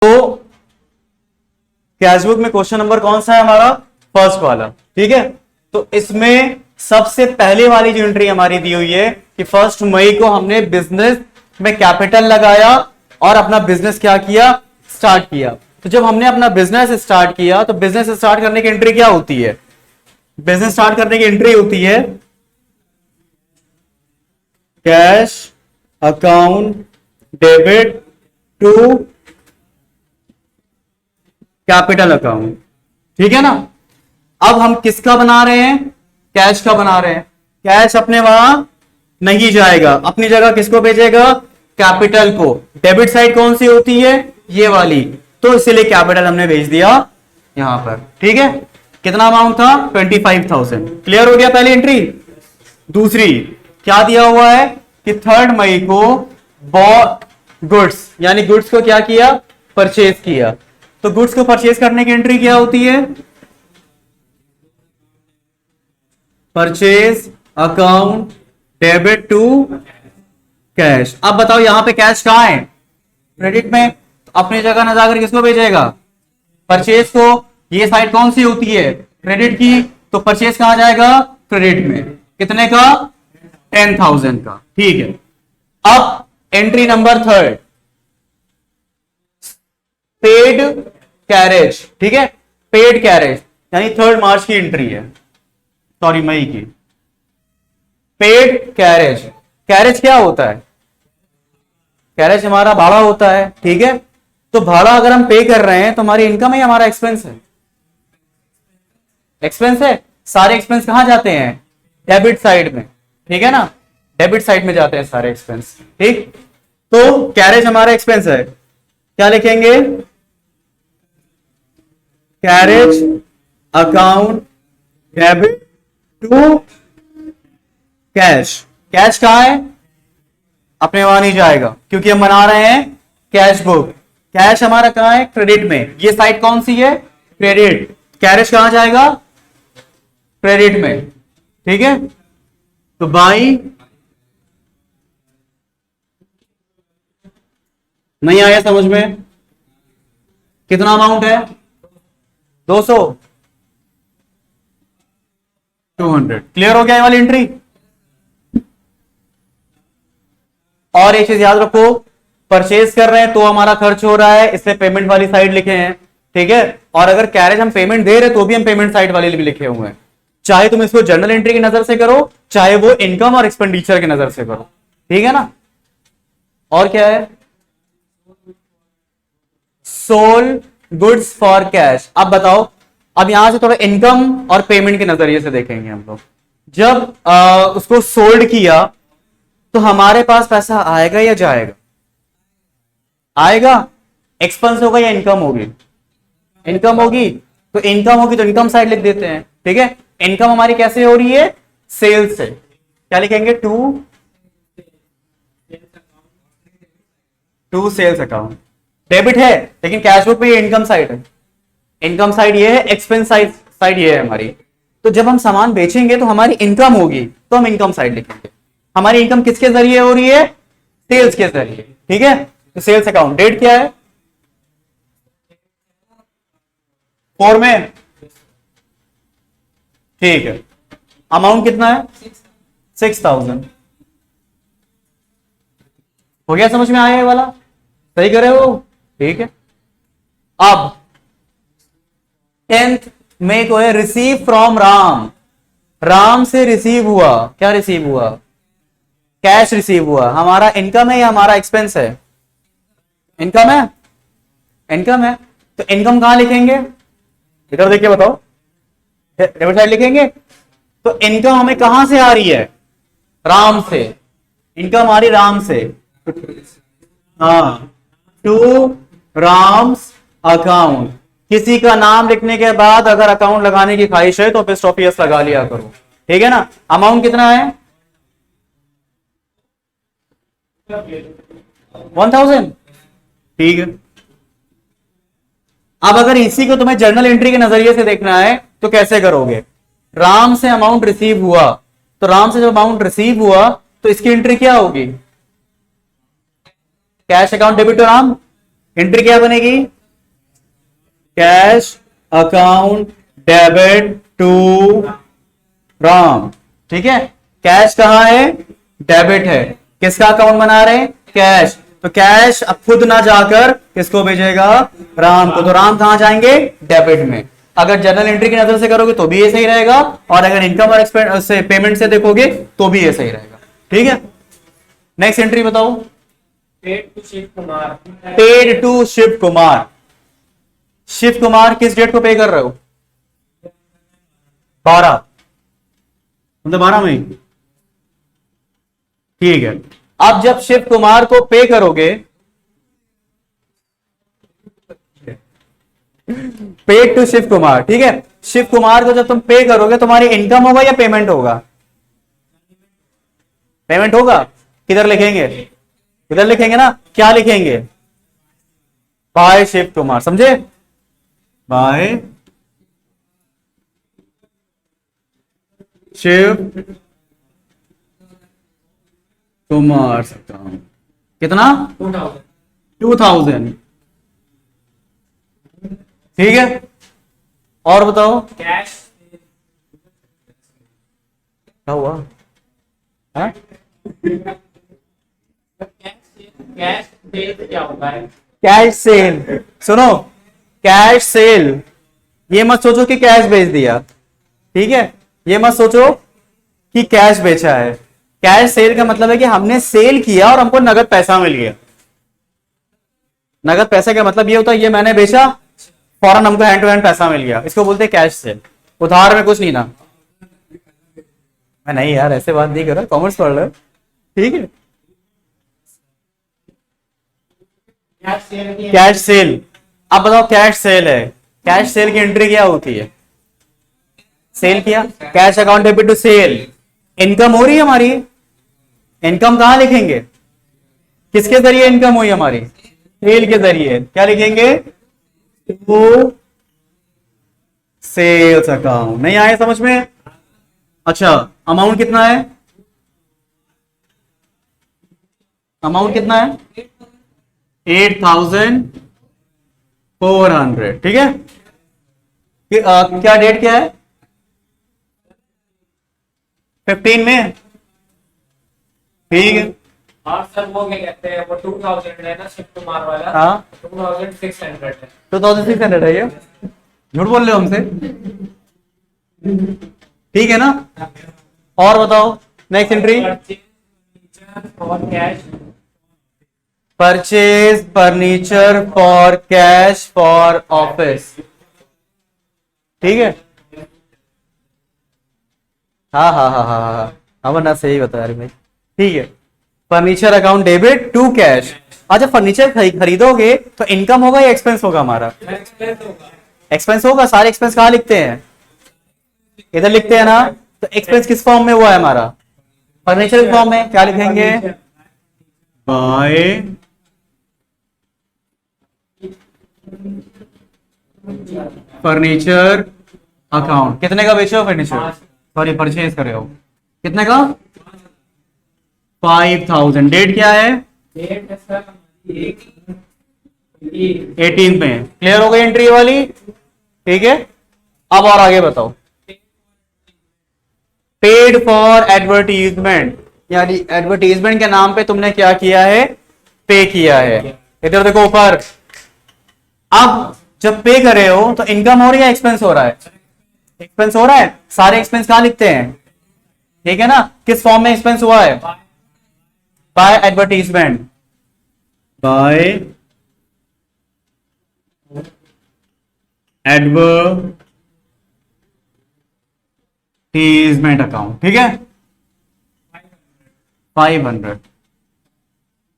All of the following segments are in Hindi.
तो कैशबुक में क्वेश्चन नंबर कौन सा है हमारा? फर्स्ट वाला। ठीक है, तो इसमें सबसे पहले वाली जो एंट्री हमारी दी हुई है कि 1 मई को हमने बिजनेस में कैपिटल लगाया और अपना बिजनेस क्या किया? स्टार्ट किया। तो जब हमने अपना बिजनेस स्टार्ट किया तो बिजनेस स्टार्ट करने की एंट्री क्या होती है? बिजनेस स्टार्ट करने की एंट्री होती है cash account debit to capital account. ठीक है ना। अब हम किसका बना रहे हैं? कैश का बना रहे हैं। कैश अपने वहां नहीं जाएगा, अपनी जगह किसको भेजेगा? कैपिटल को। डेबिट साइड कौन सी होती है? ये वाली। तो इसीलिए कैपिटल हमने भेज दिया यहां पर। ठीक है, कितना अमाउंट था? 25,000। क्लियर हो गया पहली एंट्री। दूसरी क्या दिया हुआ है कि 3 मई को बॉट गुड्स, यानी गुड्स को क्या किया? परचेज किया। तो गुड्स को परचेज करने की एंट्री क्या होती है? Purchase account debit to cash. अब बताओ यहां पे कैश कहां है? क्रेडिट में। तो अपनी जगह न जाकर किसको भेजेगा? परचेज को। ये साइड कौन सी होती है? क्रेडिट की। तो परचेज कहां जाएगा? क्रेडिट में। कितने का? 10,000 का। ठीक है, अब एंट्री नंबर 3, पेड कैरेज। ठीक है, पेड कैरेज यानी 3 मार्च की एंट्री है, सॉरी मई की। Paid carriage. कैरेज क्या होता है? कैरेज हमारा भाड़ा होता है। ठीक है, तो भाड़ा अगर हम पे कर रहे हैं तो हमारी इनकम है, हमारा एक्सपेंस है? एक्सपेंस है। सारे एक्सपेंस कहां जाते हैं? डेबिट साइड में। ठीक है ना, डेबिट साइड में जाते हैं सारे एक्सपेंस। ठीक, तो कैरेज हमारा एक्सपेंस है। क्या लिखेंगे? Carriage account debit to cash. Cash कहां है? अपने वहां नहीं जाएगा क्योंकि हम बना रहे हैं कैश बुक। कैश हमारा कहां है? क्रेडिट में। ये साइड कौन सी है? क्रेडिट। कैरेज कहां जाएगा? क्रेडिट में। ठीक है, तो बाई नहीं आया समझ में? कितना अमाउंट है? 200, 200। क्लियर हो गया ये वाली एंट्री। और एक चीज याद रखो, परचेज कर रहे हैं तो हमारा खर्च हो रहा है, इसलिए पेमेंट वाली साइड लिखे हैं। ठीक है, और अगर कैरेज हम पेमेंट दे रहे हैं तो भी हम पेमेंट साइड वाले भी लिखे हुए हैं। चाहे तुम इसको जर्नल एंट्री की नजर से करो, चाहे वो इनकम और एक्सपेंडिचर की नजर से करो। ठीक है ना। और क्या है? Sold goods for cash. अब बताओ, अब यहां से थोड़ा इनकम और पेमेंट के नजरिए से देखेंगे हम लोग। जब उसको सोल्ड किया तो हमारे पास पैसा आएगा या जाएगा? आएगा। एक्सपेंस होगा या इनकम होगी? इनकम होगी। तो इनकम होगी तो इनकम साइड लिख देते हैं। ठीक है, इनकम हमारी कैसे हो रही है? सेल्स से। क्या लिखेंगे? To sales account. डेबिट है लेकिन कैशबुक में ये इनकम साइड है। इनकम साइड ये है, एक्सपेंस साइड ये है हमारी। तो जब हम सामान बेचेंगे तो हमारी इनकम होगी तो हम इनकम साइड लिखेंगे। हमारी इनकम किसके जरिए हो रही है? सेल्स के जरिए। ठीक है, तो सेल्स अकाउंट। डेट क्या है? 4 में। ठीक है, अमाउंट कितना है? 6,000। हो गया समझ में? आया ये वाला? सही करे हो? ठीक है, अब 10th मई को है रिसीव फ्रॉम राम। राम से रिसीव हुआ। क्या रिसीव हुआ? कैश रिसीव हुआ। हमारा इनकम है या हमारा एक्सपेंस है? इनकम है। इनकम है, तो इनकम कहां लिखेंगे? इधर देखिए बताओ, डेबिट साइड लिखेंगे। तो इनकम हमें कहां से आ रही है? राम से। इनकम आ रही राम से। हाँ, टू राम्स अकाउंट। किसी का नाम लिखने के बाद अगर अकाउंट लगाने की ख्वाहिश है तो फिर स्टॉप यस लगा लिया करो। ठीक है ना। अमाउंट कितना है? 1,000। ठीक है, अब अगर इसी को तुम्हें जर्नल एंट्री के नजरिए से देखना है तो कैसे करोगे? राम से अमाउंट रिसीव हुआ, तो राम से जब अमाउंट रिसीव हुआ तो इसकी एंट्री क्या होगी? Cash account debit to Ram. Entry क्या बनेगी? Cash account debit to Ram. ठीक है, कैश कहां है? डेबिट है। किसका अकाउंट बना रहे हैं? कैश। तो कैश अब खुद ना जाकर किसको भेजेगा? राम को। तो राम कहां जाएंगे? डेबिट में। अगर जर्नल एंट्री की नजर से करोगे तो भी ये सही रहेगा, और अगर इनकम और एक्सपेंस से पेमेंट से देखोगे तो भी ये सही रहेगा। ठीक है, नेक्स्ट एंट्री बताओ। Paid to Shiv Kumar. Paid to Shiv Kumar. Shiv Kumar किस डेट को पे कर रहे हो? 12, मतलब 12 मई। ठीक है, अब जब शिव कुमार को पे करोगे, पेड टू शिव कुमार, ठीक है, शिव कुमार को जब तुम पे करोगे तुम्हारी इनकम होगा या पेमेंट होगा? पेमेंट होगा। किधर लिखेंगे? इधर लिखेंगे ना। क्या लिखेंगे? बाय शिव कुमार, समझे? बाय शिव कुमार। कितना? 2000। ठीक है, और बताओ कैश क्या हुआ? है? कैश सेल क्या होता है? Cash cell. सुनो, कैश सेल, ये मत सोचो कि कैश बेच दिया। ठीक है, ये मत सोचो कि कैश बेचा है। कैश सेल का मतलब है कि हमने सेल किया और हमको नगद पैसा मिल गया। नगद पैसे का मतलब ये होता है ये मैंने बेचा, फौरन हमको हैंड टू हैंड पैसा मिल गया, इसको बोलते हैं कैश सेल। उधार में कुछ नहीं ना। मैं नहीं यार, ऐसे बात नहीं कर रहा, कॉमर्स पढ़ रहे हो। ठीक है, कैश सेल की कैश सेल। अब बताओ, कैश सेल है, कैश सेल की एंट्री क्या होती है? सेल किया, cash account debit to sale. Income हो रही है हमारी। इनकम कहां लिखेंगे? किसके जरिए इनकम हुई हमारी? सेल के जरिए। क्या लिखेंगे? To sales account. नहीं आए समझ में? अच्छा, अमाउंट कितना है? अमाउंट कितना है? 8400। ठीक है, क्या डेट क्या है? 15 में। ठीक है, और सर वो क्या कहते हैं, वो 2000 है ना शिव कुमार वाला। हाँ 2600 है। 2600 है ये। झूठ बोल रहे हो हमसे। ठीक है ना, और बताओ नेक्स्ट एंट्री। और cash purchase furniture for cash for office. ठीक है, हाँ हाँ हाँ हाँ हाँ हाँ, वरना सही बता रहे भाई। ठीक है, furniture account debit to cash. अच्छा, फर्नीचर खरीदोगे तो इनकम होगा या एक्सपेंस होगा हमारा? एक्सपेंस होगा। सारे एक्सपेंस कहाँ लिखते हैं? इधर लिखते हैं ना। तो एक्सपेंस किस फॉर्म में हुआ है हमारा? फर्नीचर फॉर्म में। क्या लिखेंगे? Bye furniture account. कितने का बेचे हो फर्नीचर? सॉरी, परचेज कर रहे हो। कितने का? 5000। डेट क्या है? डेट है सर 18 में। क्लियर हो गई एंट्री वाली? ठीक है, अब और आगे बताओ। पेड फॉर एडवर्टीजमेंट, यानी एडवर्टीजमेंट के नाम पे तुमने क्या किया है? पे किया है। इधर देखो ऊपर। अब जब पे कर रहे हो तो इनकम हो रही है, एक्सपेंस हो रहा है? एक्सपेंस हो रहा है। सारे एक्सपेंस कहां लिखते हैं? ठीक है ना, किस फॉर्म में एक्सपेंस हुआ है? By advertisement. By advertisement account. ठीक है, 500।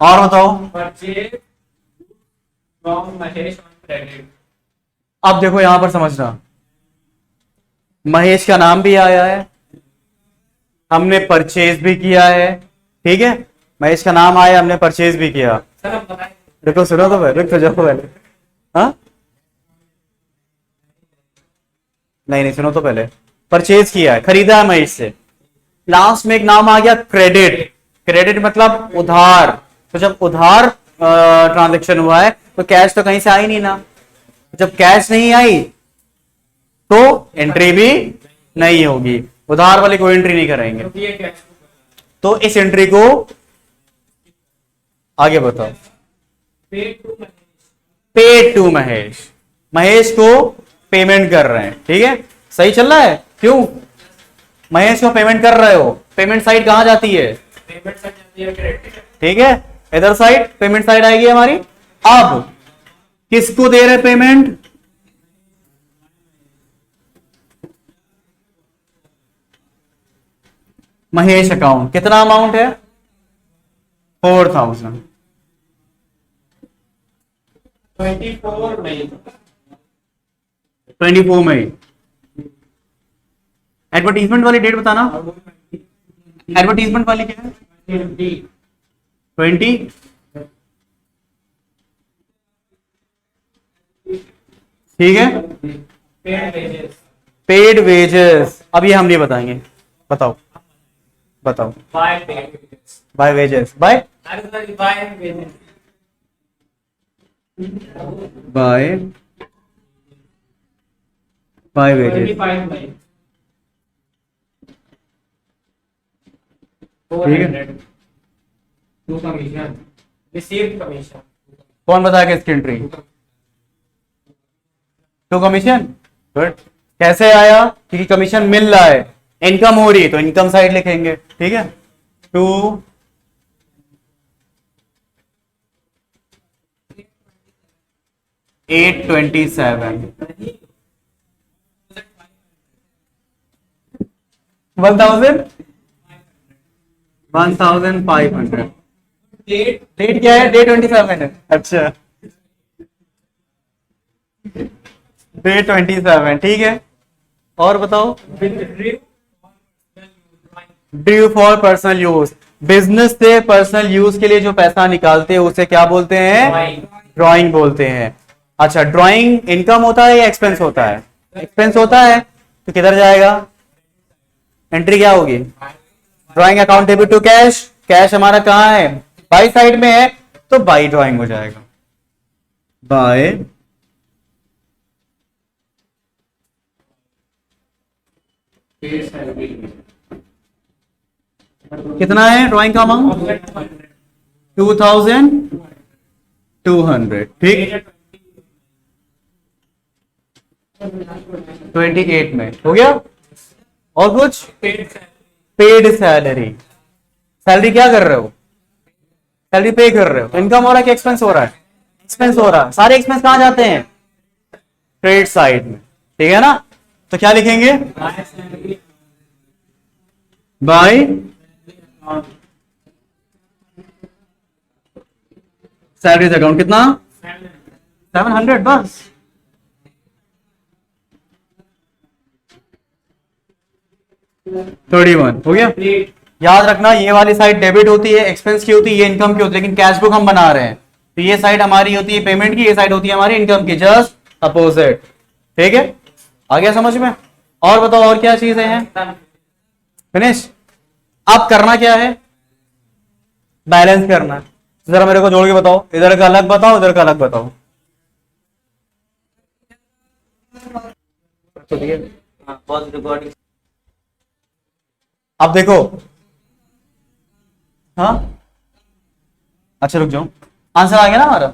और बताओ। Purchase from Mahesh on credit. अब देखो यहां पर समझना, महेश का नाम भी आया है, हमने परचेज भी किया है। ठीक है, महेश का नाम आया, हमने परचेज भी किया। सर आप बताएं। देखो सुनो तो पहले, रुक तो जाओ पहले। हाँ, नहीं नहीं, सुनो तो पहले। परचेज किया है, खरीदा है महेश से। लास्ट में एक नाम आ गया क्रेडिट। क्रेडिट मतलब उधार। तो जब उधार ट्रांजैक्शन हुआ है तो कैश तो कहीं से आई नहीं ना, जब कैश नहीं आई तो एंट्री भी नहीं होगी, उधार वाली कोई एंट्री नहीं करेंगे। क्योंकि ये कैश तो इस एंट्री को आगे बताओ। Paid to paid to Mahesh, Mahesh को पेमेंट कर रहे हैं, ठीक है, सही चल रहा है। क्यों महेश को पेमेंट कर रहे हो, पेमेंट साइड कहां जाती है, पेमेंट से जाती है क्रेडिट। ठीक है, इधर साइड पेमेंट साइड आएगी हमारी। अब किसको दे रहे पेमेंट, महेश अकाउंट, कितना अमाउंट है 4000, 24 मई 24 मई। एडवर्टीजमेंट वाली डेट बताना, एडवर्टीजमेंट वाली क्या है 20, ठीक है। पेड वेजेस पेड वेजेस, अब ये हम नहीं बताएंगे, बताओ बताओ। By paid wages by wages, by by wages by by wages, 25 मई ठीक है। 400 टू कमीशन रिसीव्ड कमीशन कौन बताएगा इसकी एंट्री, टू कमीशन, गुड। कैसे आया, क्योंकि कमीशन मिल रहा है, इनकम हो रही है तो इनकम साइड लिखेंगे, ठीक है। टू 827 1500 डेट क्या है, डे 27 है, अच्छा डे 27, ठीक है। और बताओ, due for personal use, business से पर्सनल यूज के लिए जो पैसा निकालते हैं उसे क्या बोलते हैं, ड्राइंग बोलते हैं। अच्छा, ड्राइंग इनकम होता है या एक्सपेंस होता है, एक्सपेंस होता है, तो किधर जाएगा, एंट्री क्या होगी, drawing account debit to cash, cash हमारा कहाँ है, बाई साइड में है, तो बाई ड्राइंग हो जाएगा, बाय कितना है ड्राइंग का अमाउंट 2200, ठीक, 28 में हो गया। और कुछ, पेड सैलरी, सैलरी क्या कर रहे हो, सैलरी पे कर रहे हो, तो इनकम हो रहा है कि एक्सपेंस हो रहा है, एक्सपेंस हो रहा है, सारे एक्सपेंस कहां जाते हैं, क्रेडिट साइड में, ठीक है ना। तो क्या लिखेंगे, बाय सैलरीज अकाउंट, कितना 700, बस 31 हो गया। याद रखना ये वाली साइड डेबिट होती है, एक्सपेंस की होती है, ये इनकम की होती है, लेकिन कैश बुक हम बना रहे हैं तो ये साइड हमारी होती है पेमेंट की, ये साइड होती है हमारी इनकम की, जस्ट अपोजिट, ठीक है। आ गया समझ में। और बताओ और क्या चीजें हैं, फिनिश। अब करना क्या है, बैलेंस करना है। जरा मेरे को जोड़ के बताओ, इधर का अलग बताओ, इधर का अलग बताओ। अब देखो, हाँ अच्छा रुक जाओ, आंसर आ गया ना हमारा।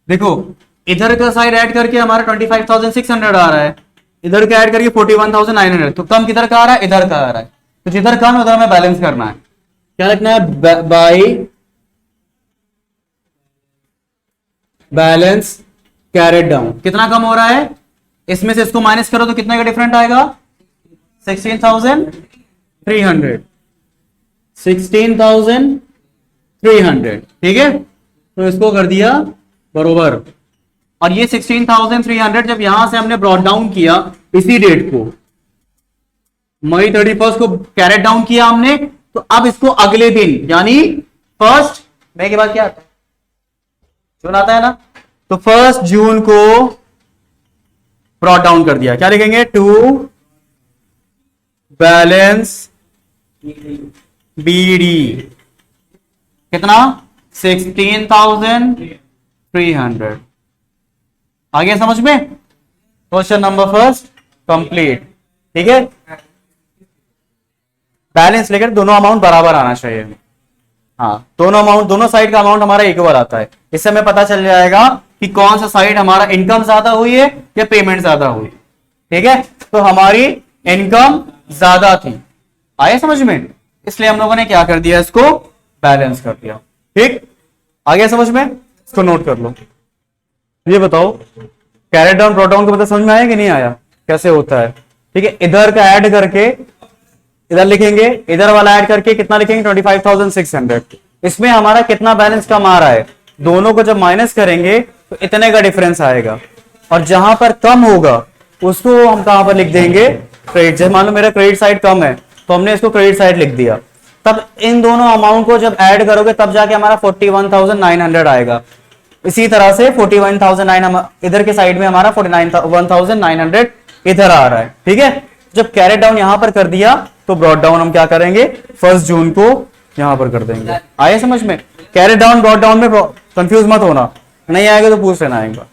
देखो इधर का साइड ऐड करके हमारा 25,600 आ रहा है, इधर का ऐड करके 41,900, तो कम किधर का आ रहा है, इधर का आ रहा है, तो जिधर कम उधर में बैलेंस करना है। क्या लिखना है, बाई बैलेंस कैरेट डाउन, कितना कम हो रहा है, इसमें से इसको माइनस करो तो कितने का डिफरेंट आएगा, 16,300, 16,300, ठीक है। तो इसको कर दिया बरोबर, और ये 16,300 जब यहां से हमने ब्रॉट डाउन किया इसी डेट को, मई 31 को कैरेट डाउन किया हमने, तो अब इसको अगले दिन यानी 1 मई के बाद क्या आता है, जून आता है ना, तो 1 जून को ब्रॉट डाउन कर दिया। क्या लिखेंगे, टू बैलेंस बीडी, कितना 16,300, आ गया समझ में? Question number first complete. ठीक है, बैलेंस लेकर दोनों अमाउंट बराबर आना चाहिए। हाँ, दोनों अमाउंट, दोनों साइड का अमाउंट हमारा इक्वल आता है। इससे हमें पता चल जाएगा कि कौन सा साइड हमारा इनकम ज्यादा हुई है या पेमेंट ज्यादा हुई। ठीक है, तो हमारी इनकम ज्यादा थी। आए समझ में? इसलिए हम लोगों ने क्या कर दिया, इसको बैलेंस कर दिया। ठीक, आ गया समझ में? इसको नोट कर लो। ये बताओ, कैरेट डाउन ब्रॉट डाउन का पता समझ में आया कि नहीं आया, कैसे होता है? ठीक है, इधर का ऐड करके इधर लिखेंगे, इधर वाला ऐड करके कितना लिखेंगे, 25,600। इसमें हमारा कितना बैलेंस कम आ रहा है, दोनों को जब माइनस करेंगे तो इतने का डिफरेंस आएगा। और जहां पर कम होगा उसको हम कहां पर लिख देंगे, क्रेडिट। जैसे मान लो मेरा क्रेडिट साइड कम है तो हमने इसको क्रेडिट साइड लिख दिया। तब इन दोनों अमाउंट को जब ऐड करोगे तब जाके हमारा 41,900 आएगा। इसी तरह से 41,900 इधर के साइड में हमारा 41,900 इधर आ रहा है। ठीक है, जब कैरेट डाउन यहां पर कर दिया तो ब्रॉट डाउन हम क्या करेंगे, 1 जून को यहां पर कर देंगे। आए समझ में? कैरेट डाउन ब्रॉट डाउन में कंफ्यूज मत होना, नहीं आएगा तो पूछ लेना एक बार।